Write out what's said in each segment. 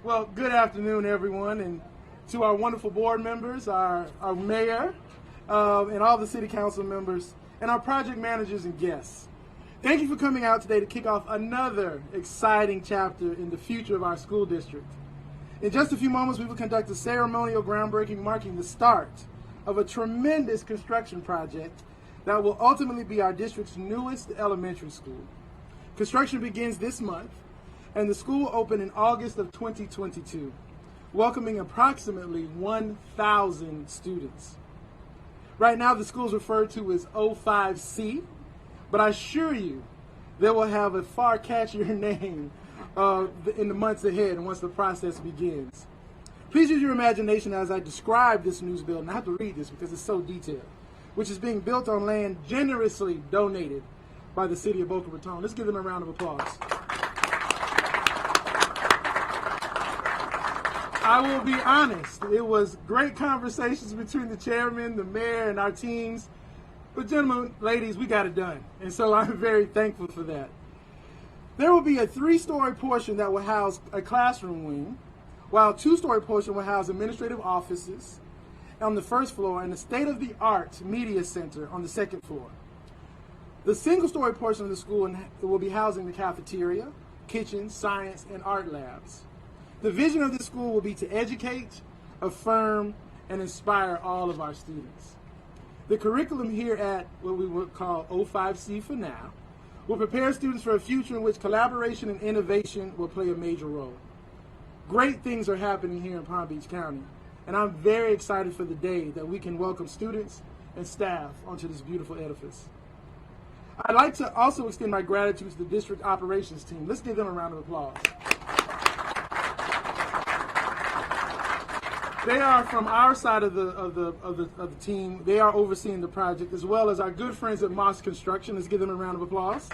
Well, good afternoon, everyone, and to our wonderful board members, our mayor, and all the city council members, and our project managers and guests. Thank you for coming out today to kick off another exciting chapter in the future of our school district. In just a few moments, we will conduct a ceremonial groundbreaking marking the start of a tremendous construction project that will ultimately be our district's newest elementary school. Construction begins this month, and the school will open in August of 2022, welcoming approximately 1,000 students. Right now, the school is referred to as 05C, but I assure you they will have a far catchier name in the months ahead and once the process begins. Please use your imagination as I describe this news building. I have to read this because it's so detailed, which is being built on land generously donated by the city of Boca Raton. Let's give them a round of applause. I will be honest, it was great conversations between the chairman, the mayor, and our teams. But gentlemen, ladies, we got it done. And so I'm very thankful for that. There will be a 3-story portion that will house a classroom wing, while a 2-story portion will house administrative offices on the first floor and a state-of-the-art media center on the second floor. The single-story portion of the school will be housing the cafeteria, kitchen, science, and art labs. The vision of this school will be to educate, affirm, and inspire all of our students. The curriculum here at what we would call 05C for now will prepare students for a future in which collaboration and innovation will play a major role. Great things are happening here in Palm Beach County, and I'm very excited for the day that we can welcome students and staff onto this beautiful edifice. I'd like to also extend my gratitude to the district operations team. Let's give them a round of applause. They are from our side of the team. They are overseeing the project, as well as our good friends at Moss Construction. Let's give them a round of applause.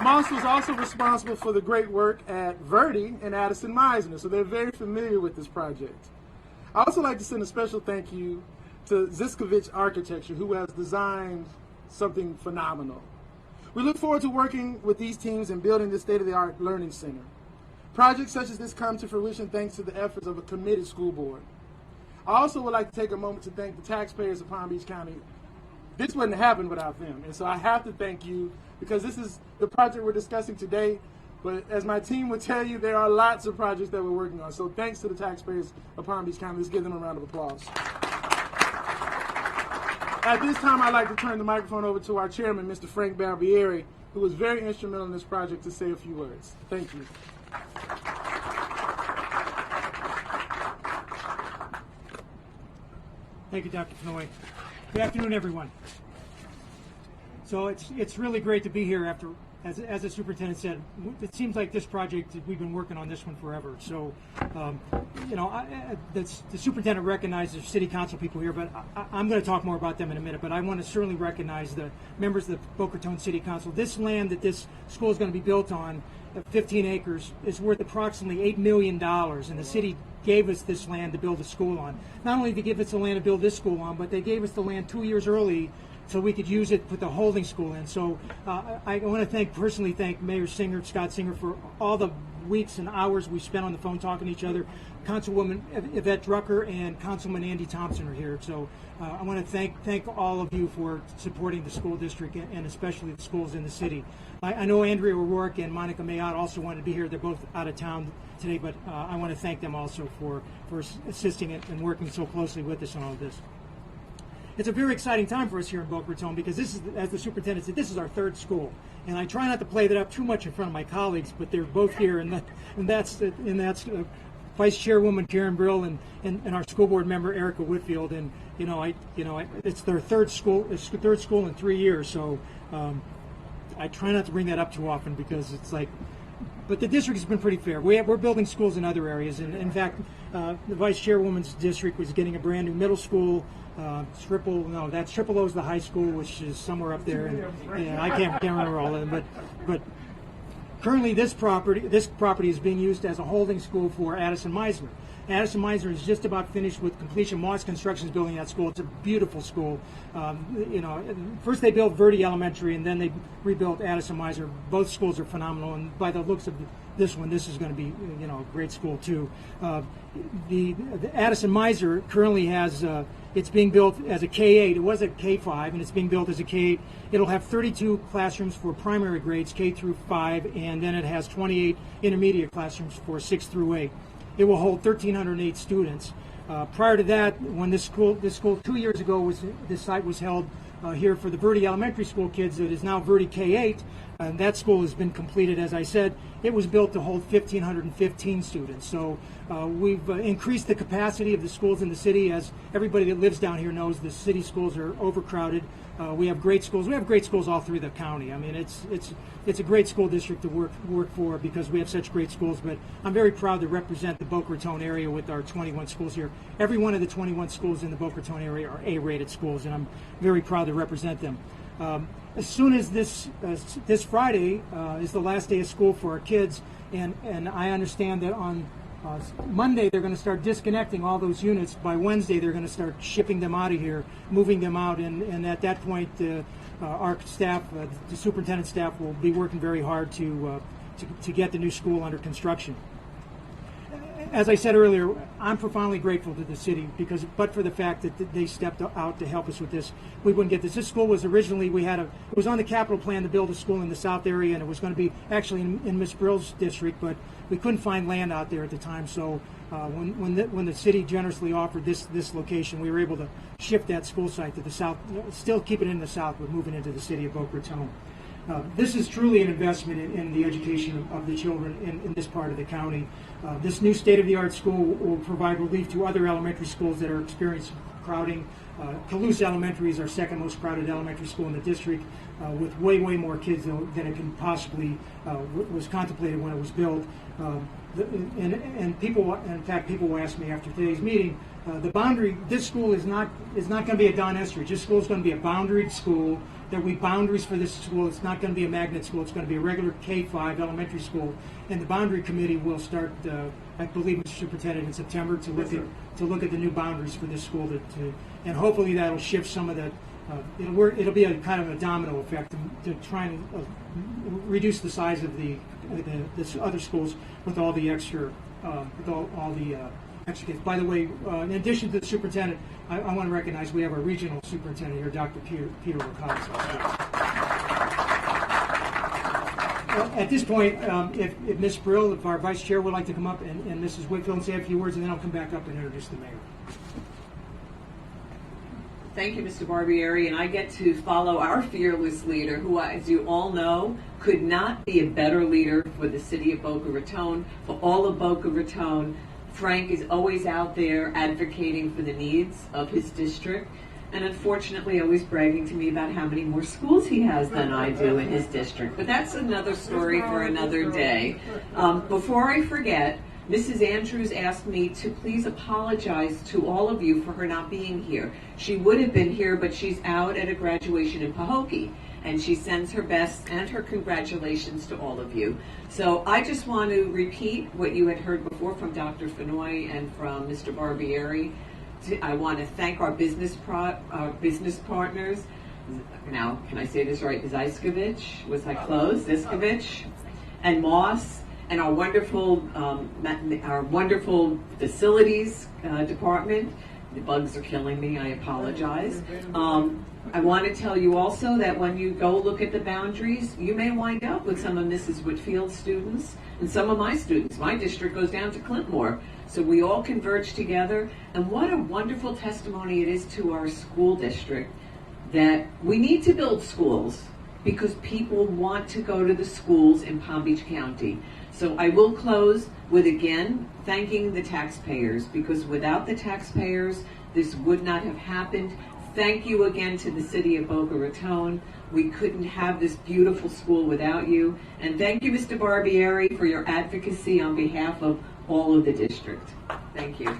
Moss was also responsible for the great work at Verdi and Addison Meisner, so they're very familiar with this project. I'd also like to send a special thank you to Ziskovich Architecture, who has designed something phenomenal. We look forward to working with these teams and building this state-of-the-art learning center. Projects such as this come to fruition thanks to the efforts of a committed school board. I also would like to take a moment to thank the taxpayers of Palm Beach County. This wouldn't happen without them, and so I have to thank you because this is the project we're discussing today, but as my team would tell you, there are lots of projects that we're working on, so thanks to the taxpayers of Palm Beach County. Let's give them a round of applause. At this time, I'd like to turn the microphone over to our chairman, Mr. Frank Barbieri, who was very instrumental in this project, to say a few words. Thank you. Thank you, Dr. Fenoy. Good afternoon, everyone. So it's really great to be here after, as the superintendent said, it seems like this project, we've been working on this one forever. So, the superintendent recognizes city council people here, but I'm going to talk more about them in a minute, but I want to certainly recognize the members of the Boca Raton City Council. This land that this school is going to be built on, 15 acres, is worth approximately $8 million, and the city gave us this land to build a school on. Not only did they give us the land to build this school on, but they gave us the land 2 years early so we could use it to put the holding school in. So I want to personally thank Mayor Singer, Scott Singer, for all the weeks and hours we spent on the phone talking to each other. Councilwoman Yvette Drucker and Councilman Andy Thompson are here. So I want to thank all of you for supporting the school district and especially the schools in the city. I know Andrea O'Rourke and Monica Mayotte also wanted to be here. They're both out of town today, but I want to thank them also for assisting and working so closely with us on all of this. It's a very exciting time for us here in Boca Raton because this is, as the superintendent said, this is our third school. And I try not to play that up too much in front of my colleagues, but they're both here, and that's Vice Chairwoman Karen Brill and our school board member Erica Whitfield. And it's their third school. It's the third school in 3 years. So I try not to bring that up too often because it's like. But the district has been pretty fair. We're building schools in other areas, and in fact, the Vice Chairwoman's district was getting a brand new middle school. Triple O's the high school, which is somewhere up there. And, I can't remember all of them, but currently this property is being used as a holding school for Addison Meisner. Addison Mizner is just about finished with completion. Moss Construction is building that school. It's a beautiful school. First they built Verde Elementary, and then they rebuilt Addison Mizner. Both schools are phenomenal, and by the looks of this one, this is going to be, a great school too. The Addison Mizner currently has, it's being built as a K-8. It was a K-5, and it's being built as a K-8. It'll have 32 classrooms for primary grades, K through 5, and then it has 28 intermediate classrooms for 6 through 8. It will hold 1,308 students. Prior to that, when this school 2 years ago, this site was held here for the Verde Elementary School kids. It is now Verde K-8, and that school has been completed. As I said, it was built to hold 1,515 students. So we've increased the capacity of the schools in the city. As everybody that lives down here knows, the city schools are overcrowded. We have great schools. We have great schools all through the county. I mean, it's a great school district to work for because we have such great schools. But I'm very proud to represent the Boca Raton area with our 21 schools here. Every one of the 21 schools in the Boca Raton area are A-rated schools, and I'm very proud to represent them. As soon as this Friday is the last day of school for our kids, and I understand that on Monday they're going to start disconnecting all those units. By Wednesday they're going to start shipping them out of here, moving them out, and at that point our staff, the superintendent staff, will be working very hard to get the new school under construction. As I said earlier, I'm profoundly grateful to the city but for the fact that they stepped out to help us with this, we wouldn't get this. This school was originally, it was on the capital plan to build a school in the south area, and it was going to be actually in Miss Brill's district, but we couldn't find land out there at the time. So when the city generously offered this location, we were able to shift that school site to the south, still keep it in the south, but moving into the city of Boca Raton. This is truly an investment in the education of the children in this part of the county. This new state-of-the-art school will provide relief to other elementary schools that are experiencing crowding. Calouse Elementary is our second most crowded elementary school in the district, with way more kids than it can possibly was contemplated when it was built. And people will ask me after today's meeting, the boundary. This school is not going to be a Don Estridge. This school is going to be a boundaried school. There will be boundaries for this school. It's not going to be a magnet school. It's going to be a regular K-5 elementary school, and the boundary committee will start, I believe, Mr. Superintendent, in September to look at the new boundaries for this school, and hopefully that'll shift some of the. It'll be a kind of a domino effect to try and reduce the size of the other schools with all the extra extra kids. By the way, in addition to the superintendent, I want to recognize we have our regional superintendent here, Dr. Peter Ricotts. At this point, if Ms. Brill, if our vice chair would like to come up, and Mrs. Whitfield, and say a few words, and then I'll come back up and introduce the mayor. Thank you, Mr. Barbieri, and I get to follow our fearless leader, who, as you all know, could not be a better leader for the city of Boca Raton, for all of Boca Raton. Frank is always out there advocating for the needs of his district, and unfortunately always bragging to me about how many more schools he has than I do in his district. But that's another story for another day. Before I forget, Mrs. Andrews asked me to please apologize to all of you for her not being here. She would have been here, but she's out at a graduation in Pahokee, and she sends her best and her congratulations to all of you. So I just want to repeat what you had heard before from Dr. Fenoy and from Mr. Barbieri. I want to thank our business partners. Now, can I say this right? Zyskovich, was I close? Zyskovich and Moss, and our wonderful facilities department. The bugs are killing me. I apologize. I want to tell you also that when you go look at the boundaries, you may wind up with some of Mrs. Whitfield's students and some of my students. My district goes down to Clintmore. So we all converge together. And what a wonderful testimony it is to our school district that we need to build schools because people want to go to the schools in Palm Beach County. So I will close with, again, thanking the taxpayers, because without the taxpayers, this would not have happened. Thank you again to the city of Boca Raton. We couldn't have this beautiful school without you. And thank you, Mr. Barbieri, for your advocacy on behalf of all of the district. Thank you.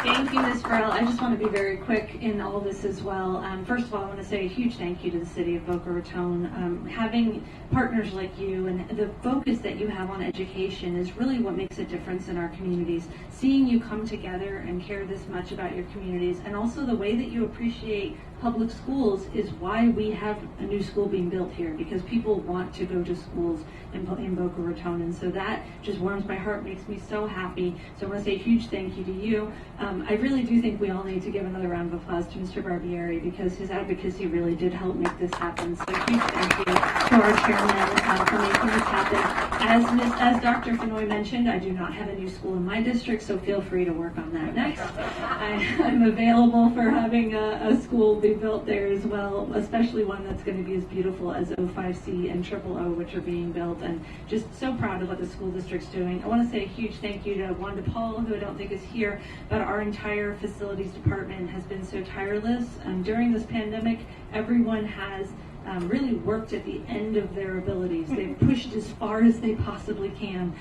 Thank you, Ms. Burrell. I just want to be very quick in all this as well. First of all, I want to say a huge thank you to the city of Boca Raton. Having partners like you and the focus that you have on education is really what makes a difference in our communities. Seeing you come together and care this much about your communities, and also the way that you appreciate public schools, is why we have a new school being built here, because people want to go to schools in Boca Raton, and so that just warms my heart, makes me so happy. So I want to say a huge thank you to you. I really do think we all need to give another round of applause to Mr. Barbieri, because his advocacy really did help make this happen. So a huge thank you to our chairman for making this happen. As Dr. Fenoy mentioned, I do not have a new school in my district, so feel free to work on that next. I'm available for having a school be built there as well, especially one that's going to be as beautiful as O5C and Triple O, which are being built, and just so proud of what the school district's doing. I want to say a huge thank you to Wanda Paul, who I don't think is here, but our entire facilities department has been so tireless. During this pandemic, everyone has really worked at the end of their abilities. They've pushed as far as they possibly can.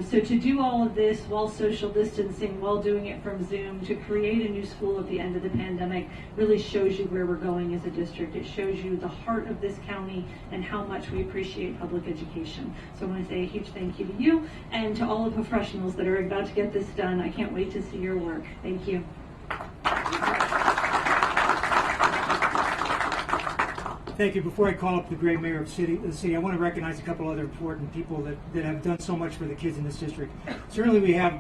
So to do all of this while social distancing, while doing it from Zoom, to create a new school at the end of the pandemic really shows you where we're going as a district. It shows you the heart of this county and how much we appreciate public education. So I want to say a huge thank you to you and to all the professionals that are about to get this done. I can't wait to see your work. Thank you. Thank you. Before I call up the great mayor of the city, I want to recognize a couple other important people that have done so much for the kids in this district. Certainly we have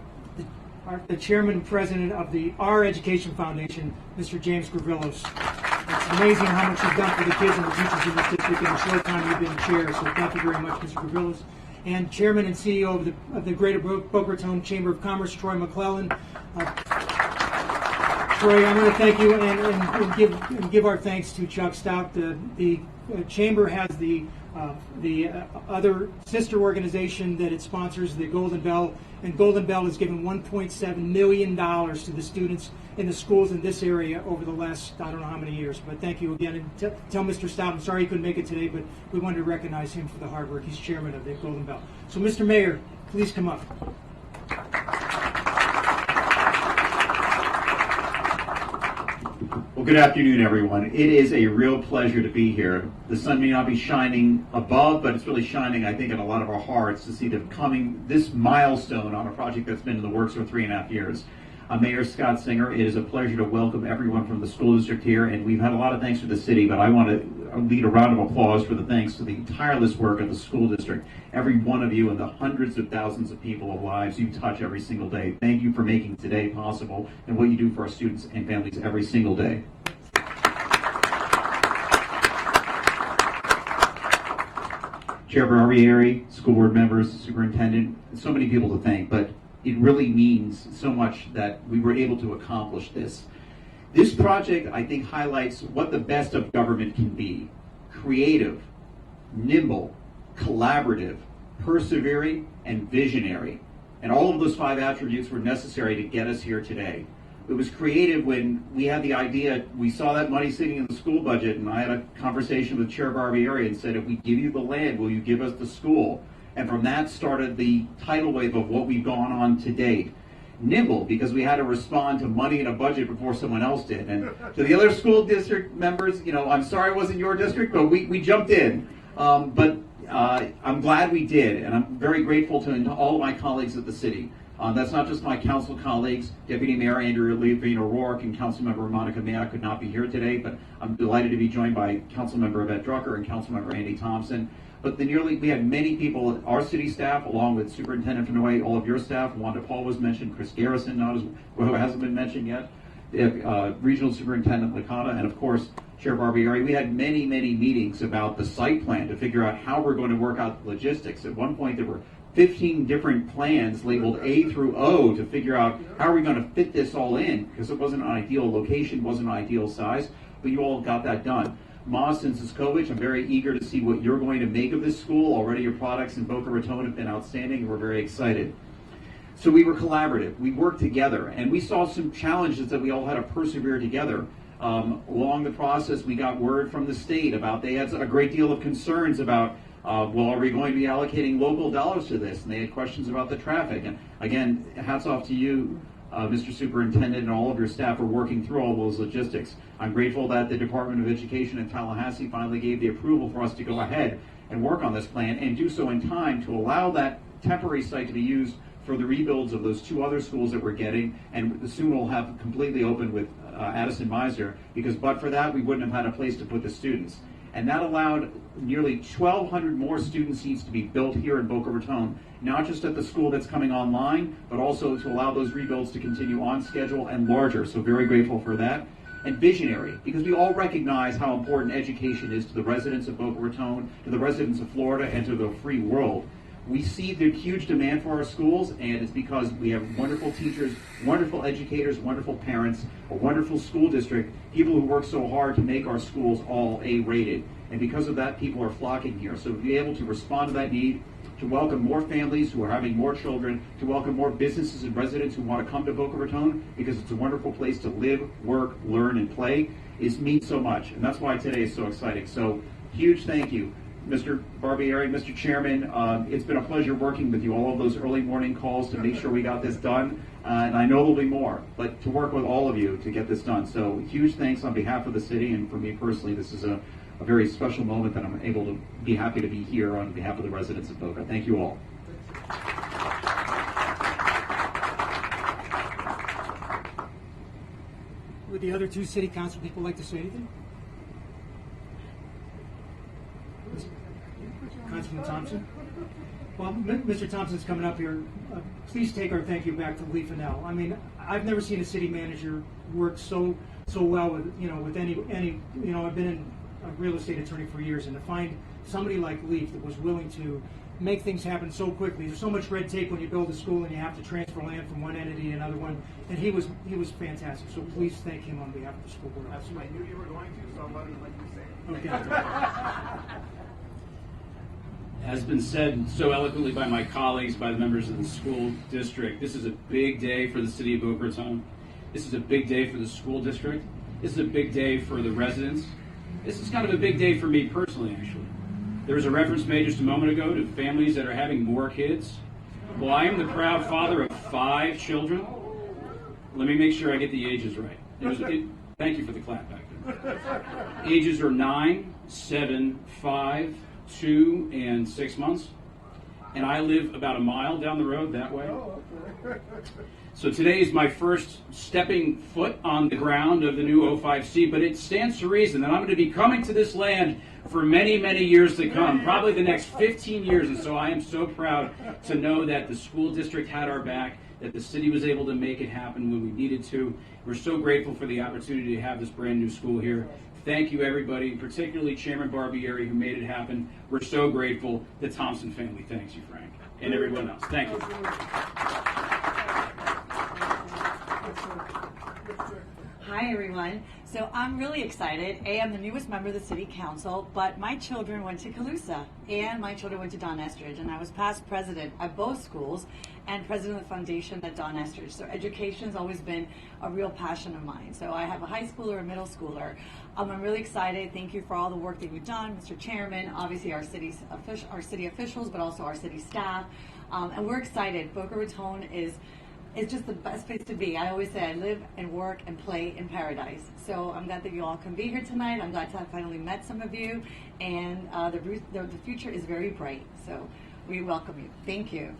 the chairman and president of the Our Education Foundation, Mr. James Gravillos. It's amazing how much he's done for the kids and the teachers in this district in the short time you've been chair, so thank you very much, Mr. Gravillos. And chairman and CEO of the Greater Boca Raton Chamber of Commerce, Troy McClellan. Troy, I want to thank you and give our thanks to Chuck Stout. The Chamber has the other sister organization that it sponsors, the Golden Bell, and Golden Bell has given $1.7 million to the students in the schools in this area over the last, I don't know how many years. But thank you again, and tell Mr. Stout, I'm sorry he couldn't make it today, but we wanted to recognize him for the hard work. He's chairman of the Golden Bell. So, Mr. Mayor, please come up. Well, good afternoon, everyone. It is a real pleasure to be here. The sun may not be shining above, but it's really shining, I think, in a lot of our hearts to see this milestone on a project that's been in the works for 3.5 years. Mayor Scott Singer, it is a pleasure to welcome everyone from the school district here, and we've had a lot of thanks for the city, but I want to lead a round of applause for the thanks to the tireless work of the school district. Every one of you and the hundreds of thousands of people of lives you touch every single day. Thank you for making today possible and what you do for our students and families every single day. Chair Barbieri, school board members, superintendent, so many people to thank, but it really means so much that we were able to accomplish this. This project, I think, highlights what the best of government can be: creative, nimble, collaborative, persevering, and visionary. And all of those 5 attributes were necessary to get us here today. It was creative when we had the idea, we saw that money sitting in the school budget, and I had a conversation with Chair Barbieri and said, if we give you the land, will you give us the school? And from that started the tidal wave of what we've gone on to date. Nimble, because we had to respond to money in a budget before someone else did. And to the other school district members, I'm sorry it wasn't your district, but we jumped in. But I'm glad we did, and I'm very grateful to all of my colleagues at the city. That's not just my council colleagues. Deputy Mayor Andrew Levine O'Rourke and Councilmember Monica Mayock could not be here today, but I'm delighted to be joined by Councilmember Yvette Drucker and Councilmember Andy Thompson. But we had many people, our city staff, along with Superintendent Fenoy, all of your staff. Wanda Paul was mentioned, Chris Garrison, who hasn't been mentioned yet, Regional Superintendent Licata, and of course, Chair Barbieri. We had many, many meetings about the site plan to figure out how we're going to work out the logistics. At one point, there were 15 different plans labeled A through O to figure out how are we going to fit this all in, because it wasn't an ideal location, wasn't an ideal size, but you all got that done. Moz and Siskovic, I'm very eager to see what you're going to make of this school. Already your products in Boca Raton have been outstanding, and we're very excited. So we were collaborative, we worked together, and we saw some challenges that we all had to persevere together. Along the process, we got word from the state about they had a great deal of concerns about, are we going to be allocating local dollars to this? And they had questions about the traffic. And again, hats off to you, Mr. Superintendent and all of your staff are working through all those logistics. I'm grateful that the Department of Education in Tallahassee finally gave the approval for us to go ahead and work on this plan and do so in time to allow that temporary site to be used for the rebuilds of those 2 other schools that we're getting, and soon we'll have completely open with Addison Meiser, because but for that we wouldn't have had a place to put the students. And that allowed nearly 1,200 more student seats to be built here in Boca Raton, not just at the school that's coming online, but also to allow those rebuilds to continue on schedule and larger. So very grateful for that. And visionary, because we all recognize how important education is to the residents of Boca Raton, to the residents of Florida, and to the free world. We see the huge demand for our schools, and it's because we have wonderful teachers, wonderful educators, wonderful parents, a wonderful school district, people who work so hard to make our schools all A-rated. And because of that, people are flocking here. So to be able to respond to that need, to welcome more families who are having more children, to welcome more businesses and residents who want to come to Boca Raton because it's a wonderful place to live, work, learn, and play, means so much. And that's why today is so exciting. So huge thank you. Mr. Barbieri, Mr. Chairman, it's been a pleasure working with you, all of those early morning calls to make sure we got this done, and I know there'll be more, but to work with all of you to get this done. So huge thanks on behalf of the city, and for me personally, this is a very special moment that I'm able to be happy to be here on behalf of the residents of Boca. Thank you all. Would the other 2 city council people like to say anything? Councilman Thompson? Well, Mr. Thompson's coming up here. Please take our thank you back to Lee Fennell. I mean, I've never seen a city manager work so well with any. I've been a real estate attorney for years, and to find somebody like Leaf that was willing to make things happen so quickly. There's so much red tape when you build a school and you have to transfer land from one entity to another one, and he was fantastic. So please thank him on behalf of the school board. I knew you were going to, so I'm letting you say it. Okay. Has been said so eloquently by my colleagues, by the members of the school district. This is a big day for the city of Boca Raton. This is a big day for the school district. This is a big day for the residents. This is kind of a big day for me personally, actually. There was a reference made just a moment ago to families that are having more kids. Well, I am the proud father of 5 children. Let me make sure I get the ages right. Thank you for the clap back there. Ages are 9, 7, 5, 2, and 6 months. And I live about a mile down the road that way. So today is my first stepping foot on the ground of the new O5C, but it stands to reason that I'm going to be coming to this land for many, many years to come, probably the next 15 years. And so I am so proud to know that the school district had our back, that the city was able to make it happen when we needed to. We're so grateful for the opportunity to have this brand new school here. Thank you, everybody, particularly Chairman Barbieri, who made it happen. We're so grateful. The Thompson family thanks you, Frank, and everyone else. Thank you. Hi, everyone. So I'm really excited. I'm the newest member of the City Council, but my children went to Calusa, and my children went to Don Estridge, and I was past president at both schools and president of the foundation at Don Estridge. So education's always been a real passion of mine. So I have a high schooler, a middle schooler. I'm really excited. Thank you for all the work that you've done, Mr. Chairman, obviously our city officials, but also our city staff. And we're excited. Boca Raton is just the best place to be. I always say I live and work and play in paradise. So I'm glad that you all can be here tonight. I'm glad to have finally met some of you. And the future is very bright. So we welcome you. Thank you.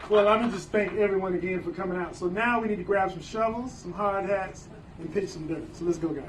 Well, I'm going to just thank everyone again for coming out. So now we need to grab some shovels, some hard hats, and pitch some dirt. So let's go, guys.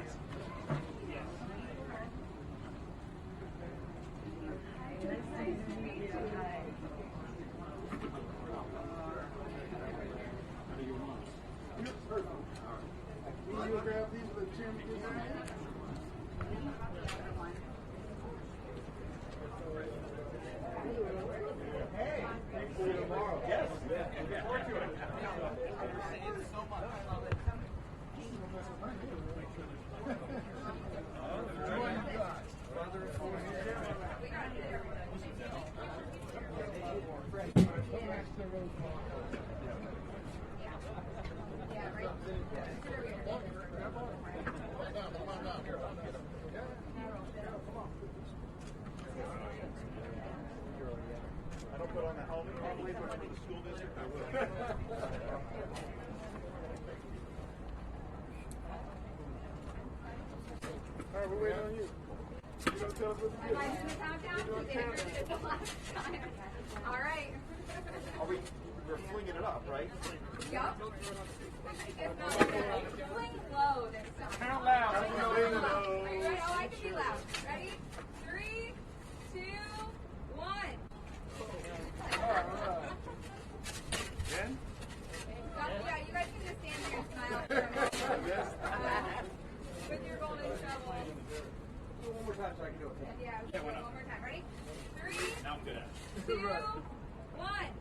tell us what to do. Am I doing the countdown? Because they never did it the last time. All right. We're flinging it up, right? Yup. If not, fling low this time. Count loud. Are you ready? Oh, I can be loud. Ready? 3, 2, 1. Jen? Yeah, you guys can just stand there and smile for a moment. With your golden shovel. One more time so I can do it. Yeah, one more time. Ready? 3, Now I'm good at it. 2, 1.